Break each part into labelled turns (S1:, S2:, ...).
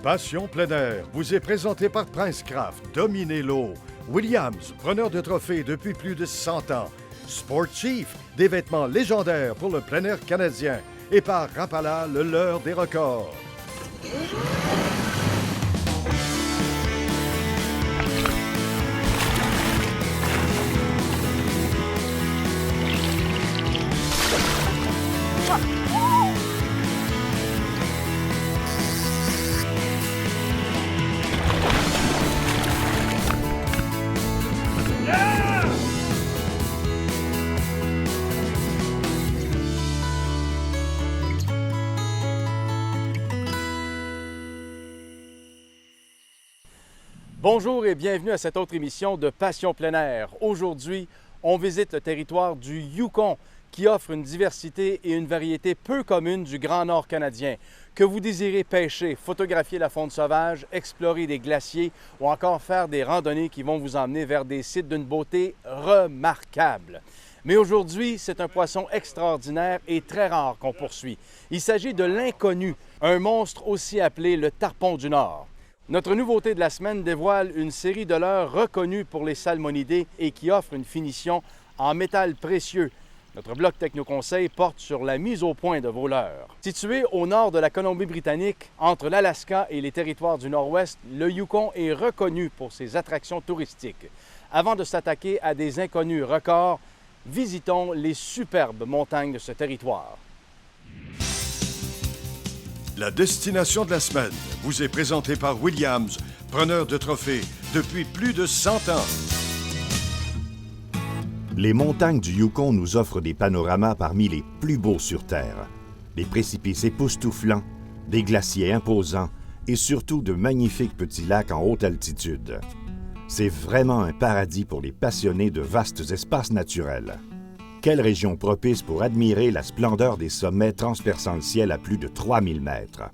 S1: Passion plein air vous est présenté par Princecraft, Dominez l'eau, Williams, preneur de trophées depuis plus de 100 ans, Sport Chief, des vêtements légendaires pour le plein air canadien, et par Rapala, le leurre des records.
S2: Bonjour et bienvenue à cette autre émission de Passion plein air. Aujourd'hui, on visite le territoire du Yukon qui offre une diversité et une variété peu commune du Grand Nord canadien. Que vous désirez pêcher, photographier la faune sauvage, explorer des glaciers ou encore faire des randonnées qui vont vous emmener vers des sites d'une beauté remarquable. Mais aujourd'hui, c'est un poisson extraordinaire et très rare qu'on poursuit. Il s'agit de l'inconnu, un monstre aussi appelé le tarpon du Nord. Notre nouveauté de la semaine dévoile une série de leurres reconnus pour les salmonidés et qui offre une finition en métal précieux. Notre bloc Techno-Conseil porte sur la mise au point de vos leurres. Situé au nord de la Colombie-Britannique, entre l'Alaska et les territoires du Nord-Ouest, le Yukon est reconnu pour ses attractions touristiques. Avant de s'attaquer à des inconnus records, visitons les superbes montagnes de ce territoire.
S1: La destination de la semaine vous est présentée par Williams, preneur de trophées depuis plus de 100 ans.
S3: Les montagnes du Yukon nous offrent des panoramas parmi les plus beaux sur Terre. Des précipices époustouflants, des glaciers imposants et surtout de magnifiques petits lacs en haute altitude. C'est vraiment un paradis pour les passionnés de vastes espaces naturels. Quelle région propice pour admirer la splendeur des sommets transperçant le ciel à plus de 3000 mètres.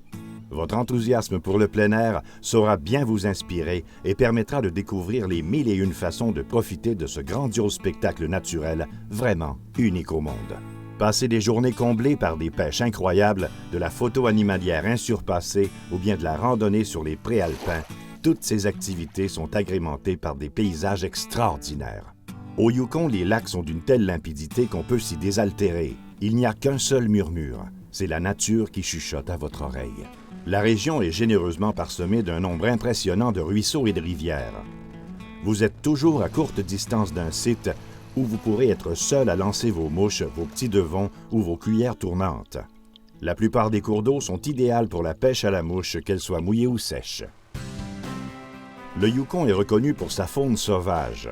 S3: Votre enthousiasme pour le plein air saura bien vous inspirer et permettra de découvrir les 1001 façons de profiter de ce grandiose spectacle naturel vraiment unique au monde. Passez des journées comblées par des pêches incroyables, de la photo animalière insurpassée ou bien de la randonnée sur les préalpins, toutes ces activités sont agrémentées par des paysages extraordinaires. Au Yukon, les lacs sont d'une telle limpidité qu'on peut s'y désaltérer. Il n'y a qu'un seul murmure, c'est la nature qui chuchote à votre oreille. La région est généreusement parsemée d'un nombre impressionnant de ruisseaux et de rivières. Vous êtes toujours à courte distance d'un site où vous pourrez être seul à lancer vos mouches, vos petits devons ou vos cuillères tournantes. La plupart des cours d'eau sont idéales pour la pêche à la mouche, qu'elle soit mouillée ou sèche. Le Yukon est reconnu pour sa faune sauvage.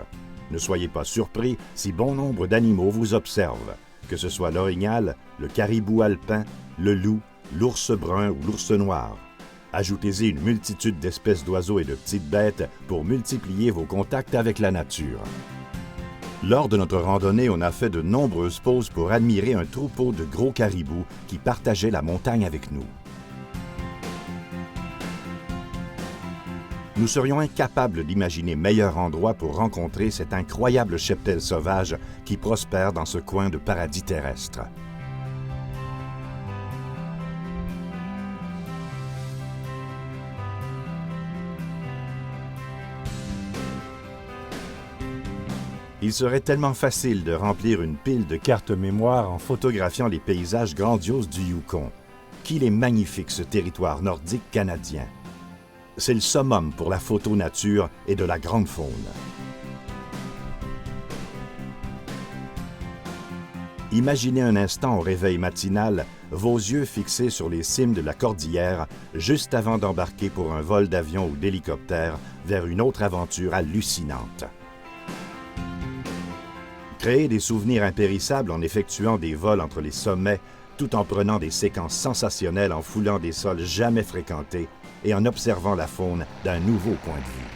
S3: Ne soyez pas surpris si bon nombre d'animaux vous observent, que ce soit l'orignal, le caribou alpin, le loup, l'ours brun ou l'ours noir. Ajoutez-y une multitude d'espèces d'oiseaux et de petites bêtes pour multiplier vos contacts avec la nature. Lors de notre randonnée, on a fait de nombreuses pauses pour admirer un troupeau de gros caribous qui partageaient la montagne avec nous. Nous serions incapables d'imaginer meilleur endroit pour rencontrer cet incroyable cheptel sauvage qui prospère dans ce coin de paradis terrestre. Il serait tellement facile de remplir une pile de cartes mémoire en photographiant les paysages grandioses du Yukon. Qu'il est magnifique ce territoire nordique canadien. C'est le summum pour la photo nature et de la grande faune. Imaginez un instant au réveil matinal, vos yeux fixés sur les cimes de la cordillère, juste avant d'embarquer pour un vol d'avion ou d'hélicoptère vers une autre aventure hallucinante. Créez des souvenirs impérissables en effectuant des vols entre les sommets, tout en prenant des séquences sensationnelles en foulant des sols jamais fréquentés et en observant la faune d'un nouveau point de vue.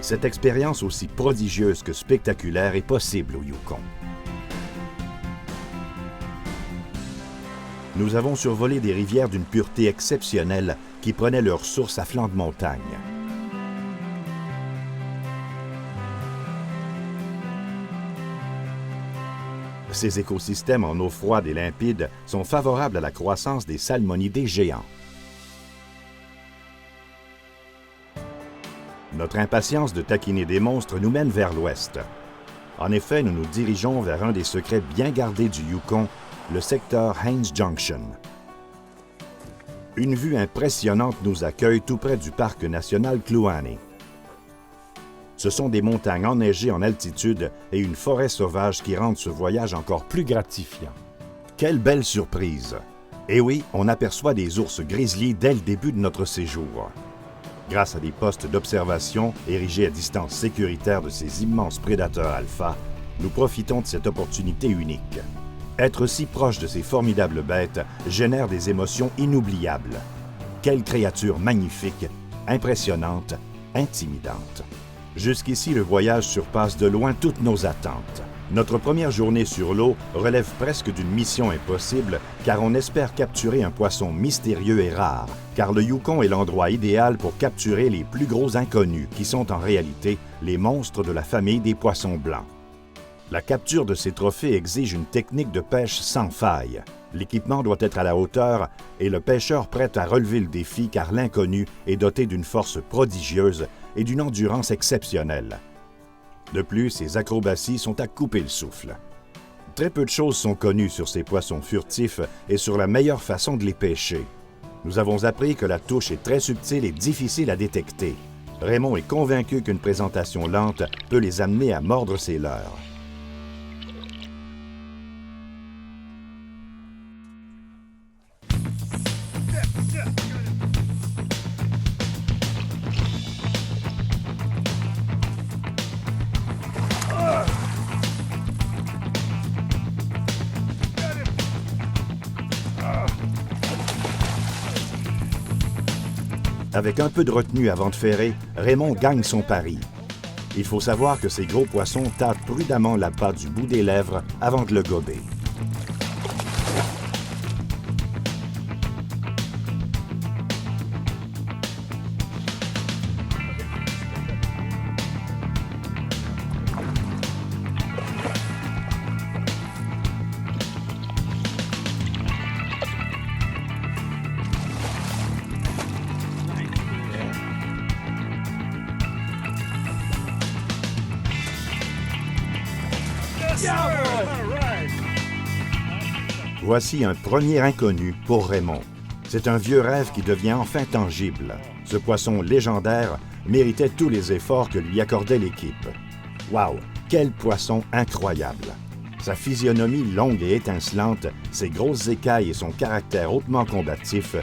S3: Cette expérience aussi prodigieuse que spectaculaire est possible au Yukon. Nous avons survolé des rivières d'une pureté exceptionnelle qui prenaient leur source à flanc de montagne. Ces écosystèmes en eau froide et limpide sont favorables à la croissance des salmonidés géants. Notre impatience de taquiner des monstres nous mène vers l'ouest. En effet, nous nous dirigeons vers un des secrets bien gardés du Yukon, le secteur Haines Junction. Une vue impressionnante nous accueille tout près du parc national Kluane. Ce sont des montagnes enneigées en altitude et une forêt sauvage qui rendent ce voyage encore plus gratifiant. Quelle belle surprise! Et oui, on aperçoit des ours grizzly dès le début de notre séjour. Grâce à des postes d'observation érigés à distance sécuritaire de ces immenses prédateurs alpha, nous profitons de cette opportunité unique. Être si proche de ces formidables bêtes génère des émotions inoubliables. Quelle créature magnifique, impressionnante, intimidante. Jusqu'ici, le voyage surpasse de loin toutes nos attentes. Notre première journée sur l'eau relève presque d'une mission impossible car on espère capturer un poisson mystérieux et rare, car le Yukon est l'endroit idéal pour capturer les plus gros inconnus qui sont en réalité les monstres de la famille des poissons blancs. La capture de ces trophées exige une technique de pêche sans faille. L'équipement doit être à la hauteur et le pêcheur prêt à relever le défi car l'inconnu est doté d'une force prodigieuse et d'une endurance exceptionnelle. De plus, ces acrobaties sont à couper le souffle. Très peu de choses sont connues sur ces poissons furtifs et sur la meilleure façon de les pêcher. Nous avons appris que la touche est très subtile et difficile à détecter. Raymond est convaincu qu'une présentation lente peut les amener à mordre ses leurres. Avec un peu de retenue avant de ferrer, Raymond gagne son pari. Il faut savoir que ces gros poissons tâtent prudemment l'appât du bout des lèvres avant de le gober. Voici un premier inconnu pour Raymond. C'est un vieux rêve qui devient enfin tangible. Ce poisson légendaire méritait tous les efforts que lui accordait l'équipe. Wow! Quel poisson incroyable! Sa physionomie longue et étincelante, ses grosses écailles et son caractère hautement combatif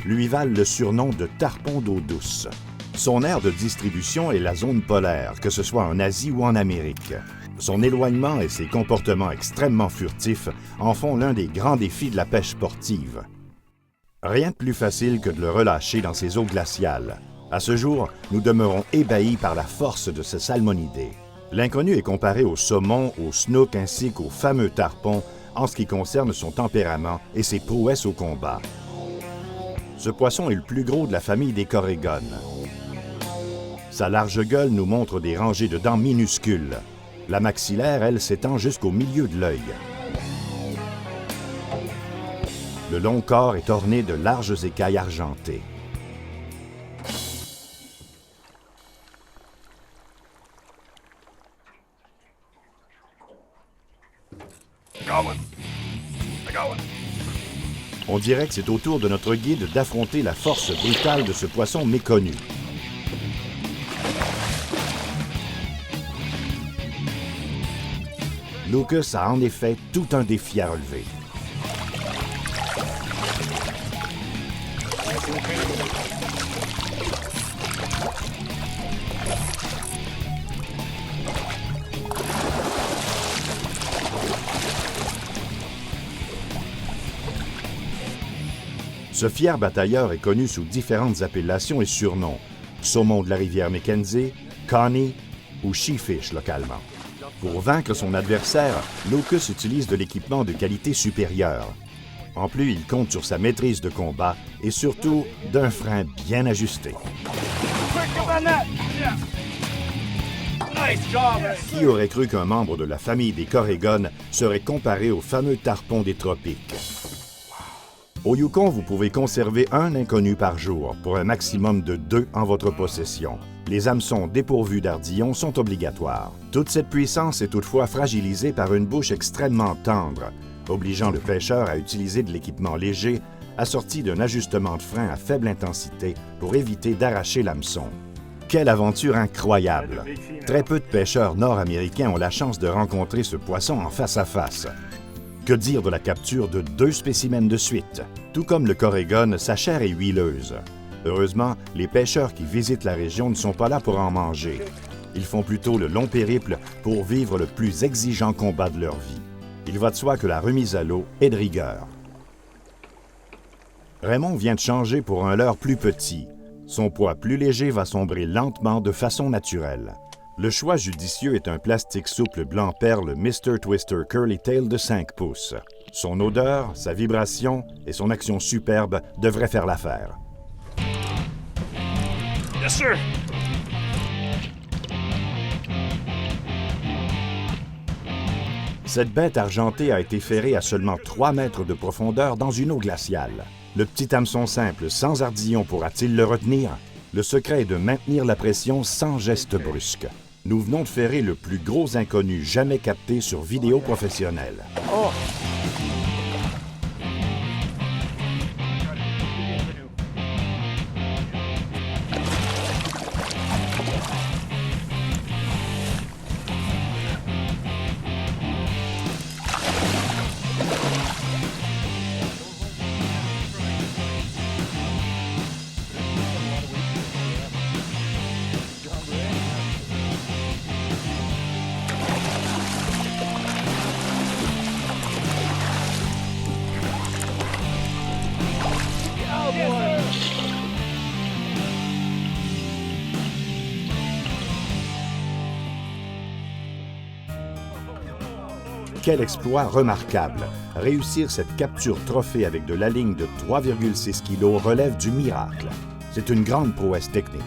S3: lui valent le surnom de tarpon d'eau douce. Son aire de distribution est la zone polaire, que ce soit en Asie ou en Amérique. Son éloignement et ses comportements extrêmement furtifs en font l'un des grands défis de la pêche sportive. Rien de plus facile que de le relâcher dans ces eaux glaciales. À ce jour, nous demeurons ébahis par la force de ce salmonidé. L'inconnu est comparé au saumon, au snook ainsi qu'au fameux tarpon en ce qui concerne son tempérament et ses prouesses au combat. Ce poisson est le plus gros de la famille des corégones. Sa large gueule nous montre des rangées de dents minuscules. La maxillaire, elle, s'étend jusqu'au milieu de l'œil. Le long corps est orné de larges écailles argentées. On dirait que c'est au tour de notre guide d'affronter la force brutale de ce poisson méconnu. Lucas a en effet tout un défi à relever. Ce fier batailleur est connu sous différentes appellations et surnoms. Saumon de la rivière Mackenzie, Connie ou Sheefish localement. Pour vaincre son adversaire, Lucas utilise de l'équipement de qualité supérieure. En plus, il compte sur sa maîtrise de combat et surtout d'un frein bien ajusté. Qui aurait cru qu'un membre de la famille des corégones serait comparé au fameux tarpon des tropiques? Au Yukon, vous pouvez conserver un inconnu par jour, pour un maximum de 2 en votre possession. Les hameçons dépourvus d'ardillons sont obligatoires. Toute cette puissance est toutefois fragilisée par une bouche extrêmement tendre, obligeant le pêcheur à utiliser de l'équipement léger, assorti d'un ajustement de frein à faible intensité pour éviter d'arracher l'hameçon. Quelle aventure incroyable! Très peu de pêcheurs nord-américains ont la chance de rencontrer ce poisson en face à face. Que dire de la capture de 2 spécimens de suite? Tout comme le corégone, sa chair est huileuse. Heureusement, les pêcheurs qui visitent la région ne sont pas là pour en manger. Ils font plutôt le long périple pour vivre le plus exigeant combat de leur vie. Il va de soi que la remise à l'eau est de rigueur. Raymond vient de changer pour un leurre plus petit. Son poids plus léger va sombrer lentement de façon naturelle. Le choix judicieux est un plastique souple blanc perle Mr. Twister Curly Tail de 5 pouces. Son odeur, sa vibration et son action superbe devraient faire l'affaire.
S4: Yes, sir!
S3: Cette bête argentée a été ferrée à seulement 3 mètres de profondeur dans une eau glaciale. Le petit hameçon simple sans ardillon pourra-t-il le retenir? Le secret est de maintenir la pression sans geste brusque. Nous venons de ferrer le plus gros inconnu jamais capté sur vidéo professionnelle.
S2: Oh!
S3: Quel exploit remarquable! Réussir cette capture trophée avec de la ligne de 3,6 kg relève du miracle. C'est une grande prouesse technique.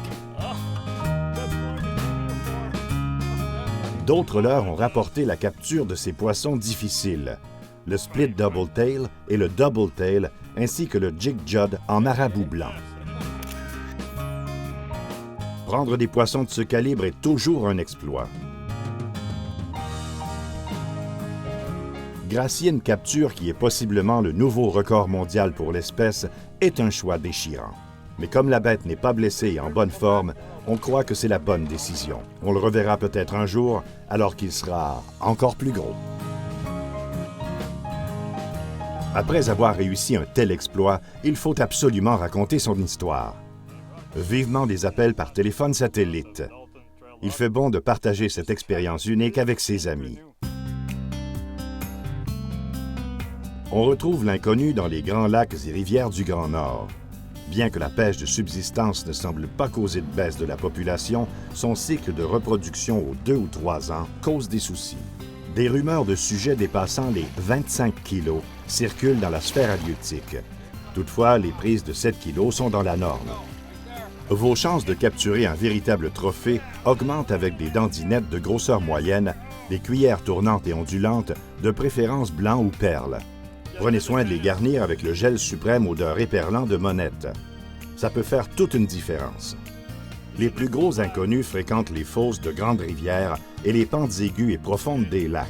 S3: D'autres leurres ont rapporté la capture de ces poissons difficiles. Le split double tail et le double tail, ainsi que le jig jud en marabout blanc. Prendre des poissons de ce calibre est toujours un exploit. Gracier une capture qui est possiblement le nouveau record mondial pour l'espèce est un choix déchirant. Mais comme la bête n'est pas blessée et en bonne forme, on croit que c'est la bonne décision. On le reverra peut-être un jour, alors qu'il sera encore plus gros. Après avoir réussi un tel exploit, il faut absolument raconter son histoire. Vivement des appels par téléphone satellite. Il fait bon de partager cette expérience unique avec ses amis. On retrouve l'inconnu dans les grands lacs et rivières du Grand Nord. Bien que la pêche de subsistance ne semble pas causer de baisse de la population, son cycle de reproduction aux 2 ou 3 ans cause des soucis. Des rumeurs de sujets dépassant les 25 kilos circulent dans la sphère halieutique. Toutefois, les prises de 7 kilos sont dans la norme. Vos chances de capturer un véritable trophée augmentent avec des dandinettes de grosseur moyenne, des cuillères tournantes et ondulantes, de préférence blanc ou perle. Prenez soin de les garnir avec le gel suprême odeur éperlant de Monette. Ça peut faire toute une différence. Les plus gros inconnus fréquentent les fosses de grandes rivières et les pentes aiguës et profondes des lacs.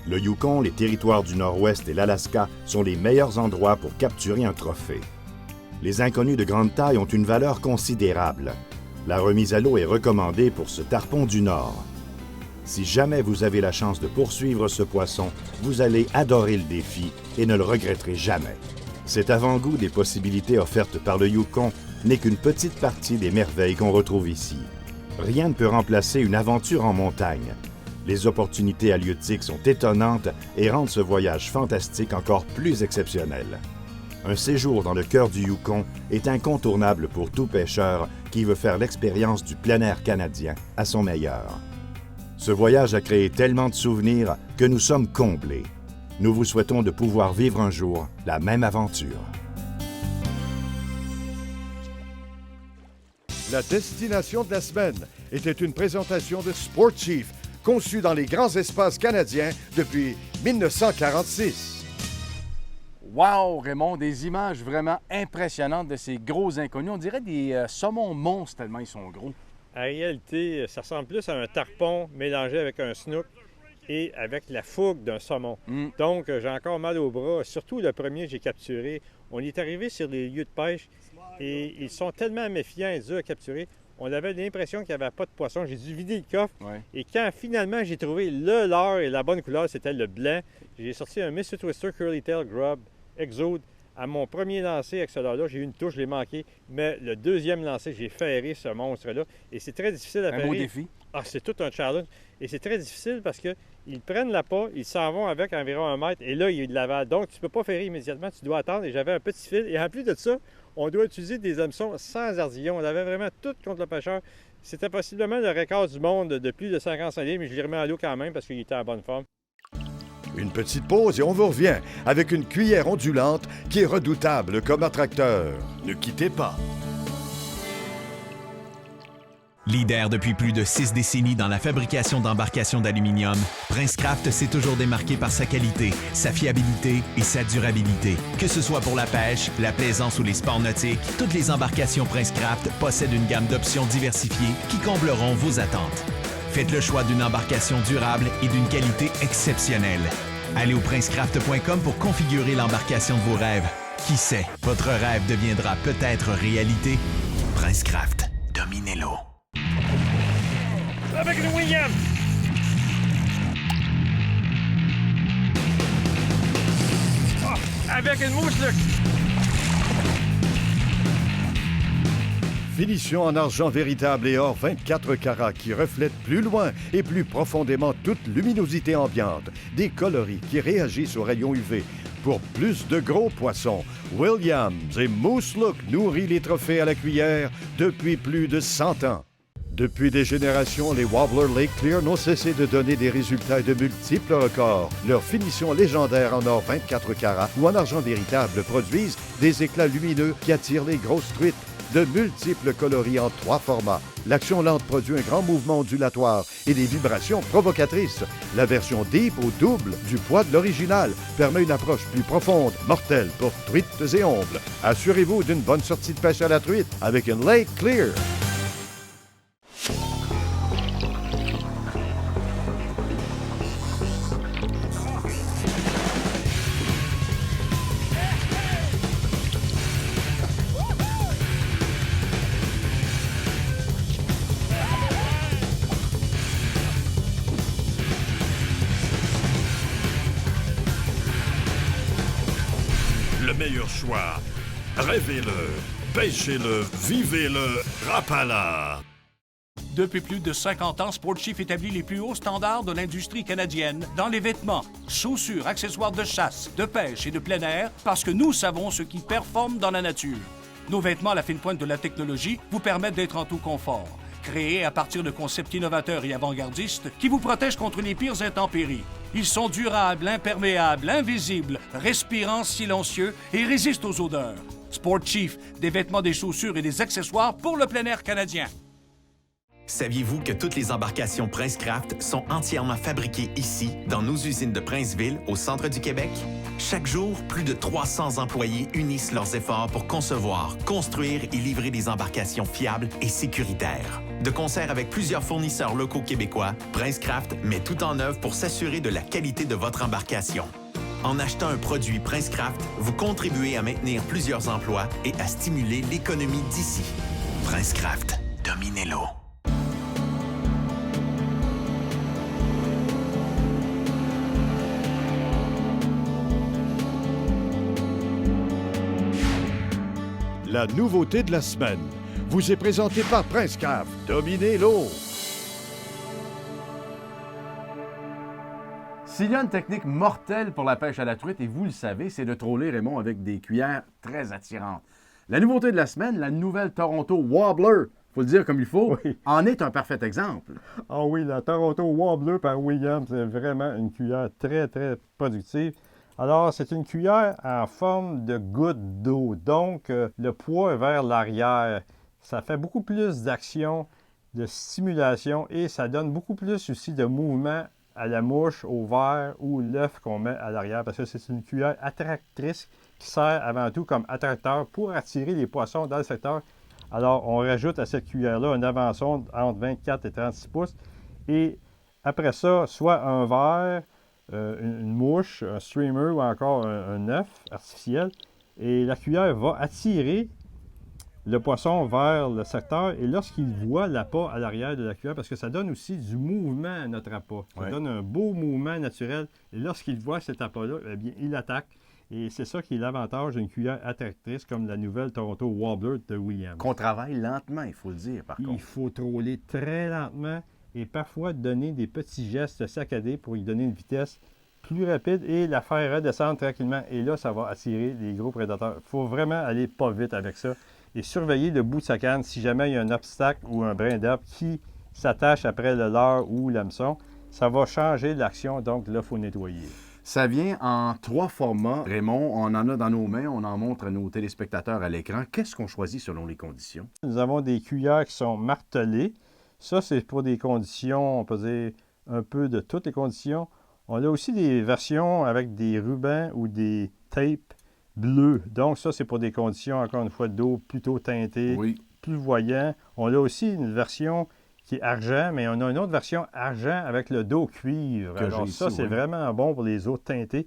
S3: Le Yukon, les territoires du Nord-Ouest et l'Alaska sont les meilleurs endroits pour capturer un trophée. Les inconnus de grande taille ont une valeur considérable. La remise à l'eau est recommandée pour ce tarpon du Nord. Si jamais vous avez la chance de poursuivre ce poisson, vous allez adorer le défi et ne le regretterez jamais. Cet avant-goût des possibilités offertes par le Yukon n'est qu'une petite partie des merveilles qu'on retrouve ici. Rien ne peut remplacer une aventure en montagne. Les opportunités halieutiques sont étonnantes et rendent ce voyage fantastique encore plus exceptionnel. Un séjour dans le cœur du Yukon est incontournable pour tout pêcheur qui veut faire l'expérience du plein air canadien à son meilleur. Ce voyage a créé tellement de souvenirs que nous sommes comblés. Nous vous souhaitons de pouvoir vivre un jour la même aventure.
S1: La destination de la semaine était une présentation de Sport Chief, conçue dans les grands espaces canadiens depuis 1946.
S2: Wow, Raymond, des images vraiment impressionnantes de ces gros inconnus. On dirait des saumons monstres tellement ils sont gros.
S4: En réalité, ça ressemble plus à un tarpon mélangé avec un snook et avec la fougue d'un saumon. Donc, j'ai encore mal au bras. Surtout le premier que j'ai capturé. On est arrivé sur les lieux de pêche et ils sont tellement méfiants et durs à capturer. On avait l'impression qu'il n'y avait pas de poisson. J'ai dû vider le coffre.
S2: Ouais.
S4: Et quand finalement j'ai trouvé le leurre et la bonne couleur, c'était le blanc, j'ai sorti un Mr. Twister Curly Tail Grub Exode. À mon premier lancer avec ce leurre-là, j'ai eu une touche, je l'ai manqué. Mais le deuxième lancer, j'ai ferré ce monstre-là. Et c'est très difficile à
S2: Un
S4: ferrer.
S2: beau défi.
S4: Ah, c'est tout un challenge. Et c'est très difficile parce qu'ils prennent l'appât, ils s'en vont avec environ 1 mètre et là, ils l'avalent. Donc, tu ne peux pas ferrer immédiatement, tu dois attendre. Et j'avais un petit fil. Et en plus de ça, on doit utiliser des hameçons sans ardillon. On avait vraiment tout contre le pêcheur. C'était possiblement le record du monde de plus de 55 livres, mais je l'ai remis à l'eau quand même parce qu'il était en bonne forme.
S1: Une petite pause et on vous revient avec une cuillère ondulante qui est redoutable comme attracteur. Ne quittez pas.
S5: Leader depuis plus de 6 décennies dans la fabrication d'embarcations d'aluminium, Princecraft s'est toujours démarqué par sa qualité, sa fiabilité et sa durabilité. Que ce soit pour la pêche, la plaisance ou les sports nautiques, toutes les embarcations Princecraft possèdent une gamme d'options diversifiées qui combleront vos attentes. Faites le choix d'une embarcation durable et d'une qualité exceptionnelle. Allez au princecraft.com pour configurer l'embarcation de vos rêves. Qui sait, votre rêve deviendra peut-être réalité. Princecraft, dominez-l'eau.
S4: Avec une William! Avec une mouche, Luc!
S1: Finition en argent véritable et or 24 carats qui reflète plus loin et plus profondément toute luminosité ambiante. Des coloris qui réagissent aux rayons UV. Pour plus de gros poissons, Williams et Moose Look nourrit les trophées à la cuillère depuis plus de 100 ans. Depuis des générations, les Wobbler Lake Clear n'ont cessé de donner des résultats et de multiples records. Leurs finitions légendaires en or 24 carats ou en argent véritable produisent des éclats lumineux qui attirent les grosses truites. De multiples coloris en 3 formats. L'action lente produit un grand mouvement ondulatoire et des vibrations provocatrices. La version deep au double du poids de l'original permet une approche plus profonde, mortelle pour truites et ombles. Assurez-vous d'une bonne sortie de pêche à la truite avec une Lake Clear.
S6: Le meilleur choix. Rêvez-le, pêchez-le, vivez-le, Rapala.
S7: Depuis plus de 50 ans, Sport Chief établit les plus hauts standards de l'industrie canadienne dans les vêtements, chaussures, accessoires de chasse, de pêche et de plein air parce que nous savons ce qui performe dans la nature. Nos vêtements à la fine pointe de la technologie vous permettent d'être en tout confort. Créés à partir de concepts innovateurs et avant-gardistes qui vous protègent contre les pires intempéries. Ils sont durables, imperméables, invisibles, respirants, silencieux et résistent aux odeurs. Sport Chief, des vêtements, des chaussures et des accessoires pour le plein air canadien.
S5: Saviez-vous que toutes les embarcations Princecraft sont entièrement fabriquées ici, dans nos usines de Princeville, au centre du Québec? Chaque jour, plus de 300 employés unissent leurs efforts pour concevoir, construire et livrer des embarcations fiables et sécuritaires. De concert avec plusieurs fournisseurs locaux québécois, Princecraft met tout en œuvre pour s'assurer de la qualité de votre embarcation. En achetant un produit Princecraft, vous contribuez à maintenir plusieurs emplois et à stimuler l'économie d'ici. Princecraft, dominez-l'eau.
S1: La nouveauté de la semaine vous est présentée par Princecraft. Dominez l'eau.
S2: S'il y a une technique mortelle pour la pêche à la truite, et vous le savez, c'est de troller, Raymond, avec des cuillères très attirantes. La nouveauté de la semaine, la nouvelle Toronto Wobbler, il faut le dire comme il faut, en est un parfait exemple.
S4: Ah oui, la Toronto Wobbler par Williams, c'est vraiment une cuillère très, très productive. Alors, c'est une cuillère en forme de goutte d'eau, donc le poids est vers l'arrière. ça fait beaucoup plus d'action, de stimulation et ça donne beaucoup plus aussi de mouvement à la mouche, au verre ou l'œuf qu'on met à l'arrière parce que c'est une cuillère attractrice qui sert avant tout comme attracteur pour attirer les poissons dans le secteur. Alors, on rajoute à cette cuillère-là un avançon entre 24 et 36 pouces et après ça, soit un verre, une mouche, un streamer ou encore un œuf artificiel et la cuillère va attirer le poisson vers le secteur et lorsqu'il voit l'appât à l'arrière de la cuillère, parce que ça donne aussi du mouvement à notre appât. Ça donne un beau mouvement naturel et lorsqu'il voit cet appât-là, eh bien, il attaque. Et c'est ça qui est l'avantage d'une cuillère attractrice comme la nouvelle Toronto Wobbler de Williams.
S8: Qu'on travaille lentement, il faut le dire, par contre.
S4: Il faut troller très lentement et parfois donner des petits gestes saccadés pour lui donner une vitesse plus rapide et la faire redescendre tranquillement. Et là, ça va attirer les gros prédateurs. Il faut vraiment aller pas vite avec ça. Et surveiller le bout de sa canne si jamais il y a un obstacle ou un brin d'herbe qui s'attache après le leurre ou l'hameçon. Ça va changer l'action, donc là, il faut nettoyer.
S8: Ça vient en 3 formats. Raymond, on en a dans nos mains, on en montre à nos téléspectateurs à l'écran. Qu'est-ce qu'on choisit selon les conditions?
S4: Nous avons des cuillères qui sont martelées. Ça, c'est pour des conditions, on peut dire un peu de toutes les conditions. On a aussi des versions avec des rubans ou des tapes bleu. Donc, ça, c'est pour des conditions, encore une fois, d'eau plutôt teintée, plus voyant. On a aussi une version qui est argent, mais on a une autre version argent avec le dos cuivre. Alors, ça, c'est vraiment bon pour les eaux teintées.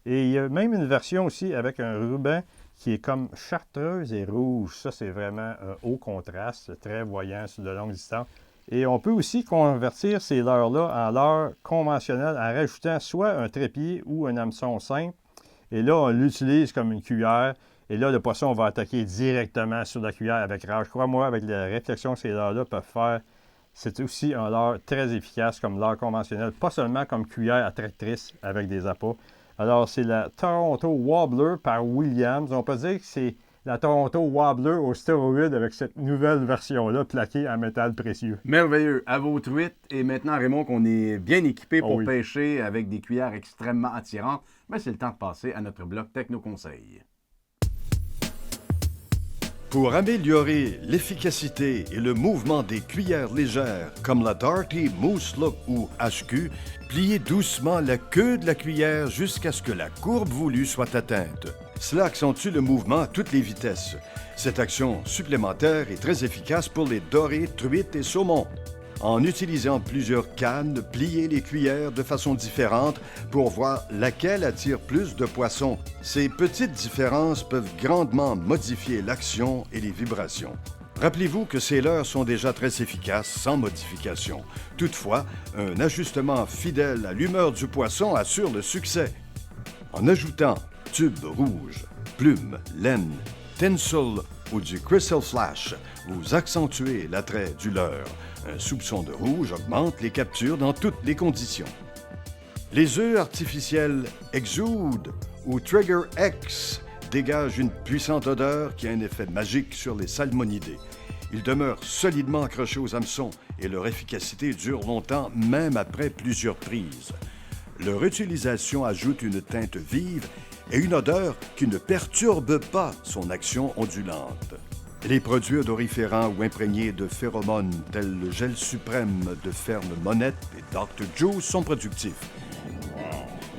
S4: Et il y a même une version aussi avec un ruban qui est comme chartreuse et rouge. Ça, c'est vraiment un haut contraste, très voyant sur de longues distances. Et on peut aussi convertir ces leurres-là en leurres conventionnelles en rajoutant soit un trépied ou un hameçon simple. Et là, on l'utilise comme une cuillère. Et là, le poisson va attaquer directement sur la cuillère avec rage. Crois-moi, avec la réflexion que ces leurres-là peuvent faire, c'est aussi un leurre très efficace comme leurre conventionnel, pas seulement comme cuillère attractrice avec des appâts. Alors, c'est la Toronto Wobbler par Williams. On peut dire que c'est la Toronto Wobbler au stéroïde avec cette nouvelle version-là plaquée en métal précieux.
S8: Merveilleux. À vos truites. Et maintenant, Raymond, qu'on est bien équipé pour pêcher avec des cuillères extrêmement attirantes, mais c'est le temps de passer à notre bloc Techno-Conseil.
S1: Pour améliorer l'efficacité et le mouvement des cuillères légères, comme la Darty Moose Look ou HQ, pliez doucement la queue de la cuillère jusqu'à ce que la courbe voulue soit atteinte. Cela accentue le mouvement à toutes les vitesses. Cette action supplémentaire est très efficace pour les dorés, truites et saumons. En utilisant plusieurs cannes, pliez les cuillères de façon différente pour voir laquelle attire plus de poissons. Ces petites différences peuvent grandement modifier l'action et les vibrations. Rappelez-vous que ces leurres sont déjà très efficaces sans modification. Toutefois, un ajustement fidèle à l'humeur du poisson assure le succès. En ajoutant tube rouge, plume, laine, tinsel ou du Crystal Flash, vous accentuez l'attrait du leurre. Un soupçon de rouge augmente les captures dans toutes les conditions. Les œufs artificiels Exude ou Trigger X dégagent une puissante odeur qui a un effet magique sur les salmonidés. Ils demeurent solidement accrochés aux hameçons et leur efficacité dure longtemps, même après plusieurs prises. Leur utilisation ajoute une teinte vive et une odeur qui ne perturbe pas son action ondulante. Les produits odoriférants ou imprégnés de phéromones tels le gel suprême de Ferme Monette et Dr. Juice sont productifs.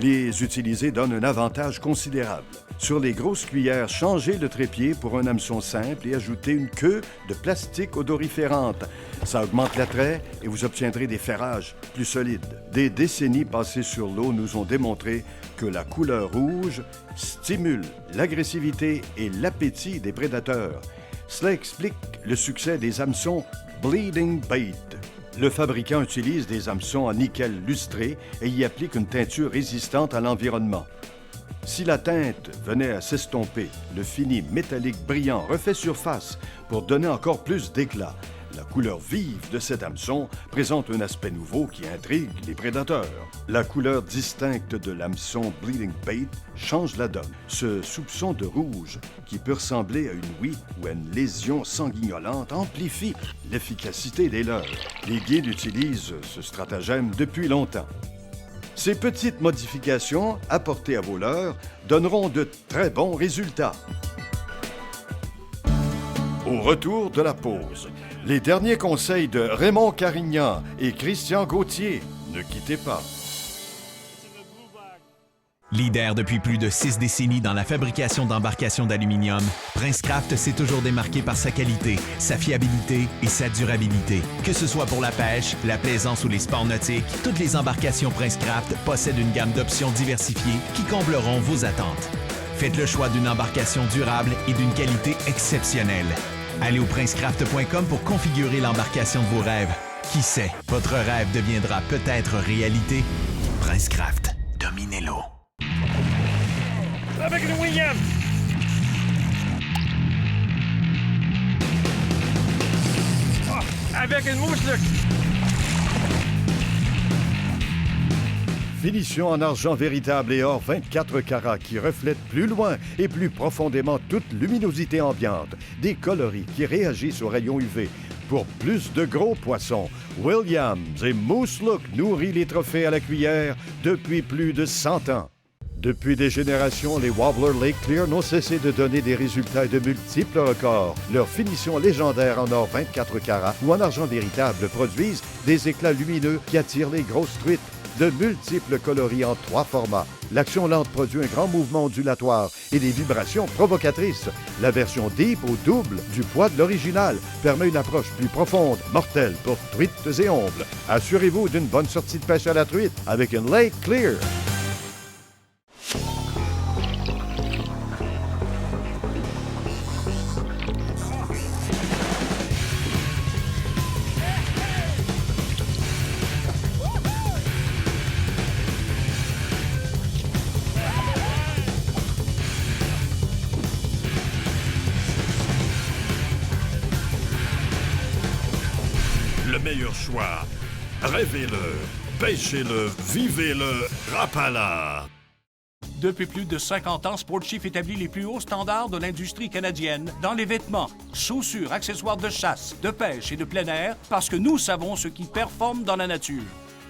S1: Les utiliser donne un avantage considérable. Sur les grosses cuillères, changez le trépied pour un hameçon simple et ajoutez une queue de plastique odoriférante. Ça augmente l'attrait et vous obtiendrez des ferrages plus solides. Des décennies passées sur l'eau nous ont démontré que la couleur rouge stimule l'agressivité et l'appétit des prédateurs. Cela explique le succès des hameçons Bleeding Bait. Le fabricant utilise des hameçons en nickel lustré et y applique une teinture résistante à l'environnement. Si la teinte venait à s'estomper, le fini métallique brillant refait surface pour donner encore plus d'éclat. La couleur vive de cet hameçon présente un aspect nouveau qui intrigue les prédateurs. La couleur distincte de l'hameçon Bleeding Bait change la donne. Ce soupçon de rouge, qui peut ressembler à une ouïe ou à une lésion sanguignolante, amplifie l'efficacité des leurres. Les guides utilisent ce stratagème depuis longtemps. Ces petites modifications apportées à vos leurres donneront de très bons résultats. au retour de la pause. Les derniers conseils de Raymond Carignan et Christian Gauthier. Ne quittez pas.
S5: Leader depuis plus de 6 décennies dans la fabrication d'embarcations d'aluminium, Princecraft s'est toujours démarqué par sa qualité, sa fiabilité et sa durabilité. Que ce soit pour la pêche, la plaisance ou les sports nautiques, toutes les embarcations Princecraft possèdent une gamme d'options diversifiées qui combleront vos attentes. Faites le choix d'une embarcation durable et d'une qualité exceptionnelle. Allez au princecraft.com pour configurer l'embarcation de vos rêves. Qui sait, votre rêve deviendra peut-être réalité. Princecraft, dominez-le.
S4: Avec le William! Avec une mouche, là!
S1: Finition en argent véritable et or 24 carats qui reflète plus loin et plus profondément toute luminosité ambiante. Des coloris qui réagissent aux rayons UV. Pour plus de gros poissons, Williams et Moose Look nourrit les trophées à la cuillère depuis plus de 100 ans. Depuis des générations, les Wobbler Lake Clear n'ont cessé de donner des résultats et de multiples records. Leurs finitions légendaires en or 24 carats ou en argent véritable produisent des éclats lumineux qui attirent les grosses truites. De multiples coloris en 3 formats. L'action lente produit un grand mouvement ondulatoire et des vibrations provocatrices. La version Deep au double du poids de l'original permet une approche plus profonde, mortelle pour truites et ombles. Assurez-vous d'une bonne sortie de pêche à la truite avec une Lake Clear.
S6: Le meilleur choix. Rêvez-le, pêchez-le, vivez-le, Rapala.
S7: Depuis plus de 50 ans, Sportchief établit les plus hauts standards de l'industrie canadienne dans les vêtements, chaussures, accessoires de chasse, de pêche et de plein air parce que nous savons ce qui performe dans la nature.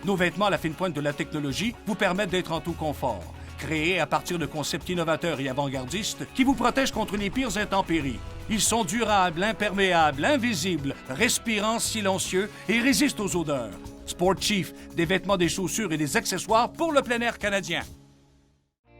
S7: Nos vêtements à la fine pointe de la technologie vous permettent d'être en tout confort. Créés à partir de concepts innovateurs et avant-gardistes qui vous protègent contre les pires intempéries. Ils sont durables, imperméables, invisibles, respirants, silencieux et résistent aux odeurs. Sportchief, des vêtements, des chaussures et des accessoires pour le plein air canadien.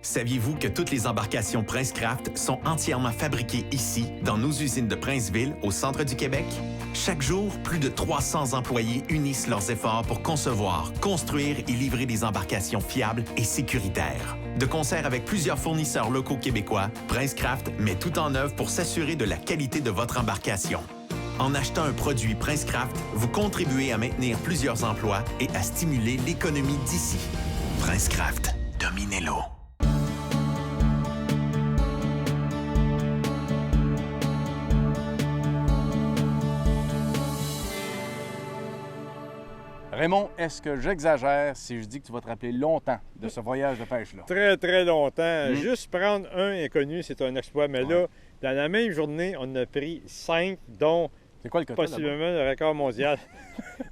S5: Saviez-vous que toutes les embarcations Princecraft sont entièrement fabriquées ici, dans nos usines de Princeville, au centre du Québec? Chaque jour, plus de 300 employés unissent leurs efforts pour concevoir, construire et livrer des embarcations fiables et sécuritaires. De concert avec plusieurs fournisseurs locaux québécois, Princecraft met tout en œuvre pour s'assurer de la qualité de votre embarcation. En achetant un produit Princecraft, vous contribuez à maintenir plusieurs emplois et à stimuler l'économie d'ici. Princecraft, dominez-le.
S2: Raymond, est-ce que j'exagère si je dis que tu vas te rappeler longtemps de ce voyage de pêche-là?
S4: Très, très longtemps. Juste prendre un inconnu, c'est un exploit. Mais là, dans la même journée, on a pris 5, dont
S2: c'est quoi le quota,
S4: possiblement le record mondial.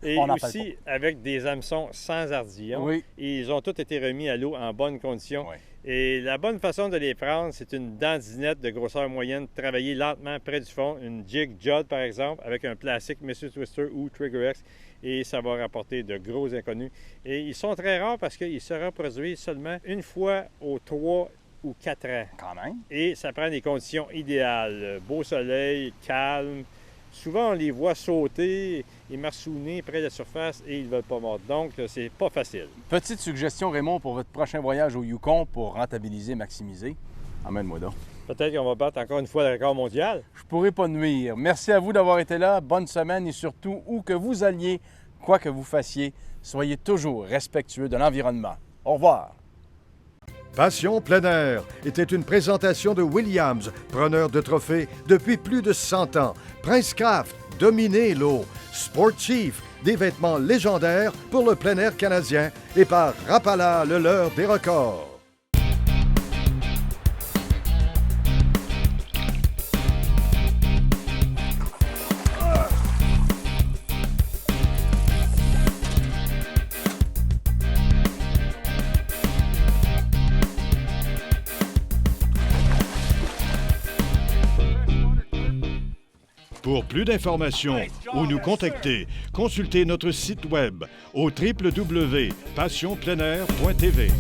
S4: Et
S2: on
S4: aussi avec des hameçons sans ardillon.
S2: Oui.
S4: Et ils ont tous été remis à l'eau en bonne condition.
S2: Oui.
S4: Et la bonne façon de les prendre, c'est une dandinette de grosseur moyenne, travailler lentement près du fond, une jig Judd par exemple, avec un plastique Mr. Twister ou Trigger X, et ça va rapporter de gros inconnus. Et ils sont très rares parce qu'ils se reproduisent seulement une fois aux 3 ou 4 ans.
S2: Quand même.
S4: Et ça prend des conditions idéales. Beau soleil, calme. Souvent, on les voit sauter et marsouiner près de la surface et ils ne veulent pas mordre. Donc, c'est pas facile.
S2: Petite suggestion, Raymond, pour votre prochain voyage au Yukon pour rentabiliser, maximiser. Emmène-moi donc.
S4: Peut-être qu'on va battre encore une fois le record mondial.
S2: Je pourrais pas nuire. Merci à vous d'avoir été là. Bonne semaine et surtout, où que vous alliez, quoi que vous fassiez, soyez toujours respectueux de l'environnement. Au revoir.
S1: Passion plein air était une présentation de Williams, preneur de trophées depuis plus de 100 ans. Princecraft, dominez l'eau. Sportchief, des vêtements légendaires pour le plein air canadien. Et par Rapala, le leur des records. Pour plus d'informations ou nous contacter, consultez notre site web au www.passionpleinair.tv.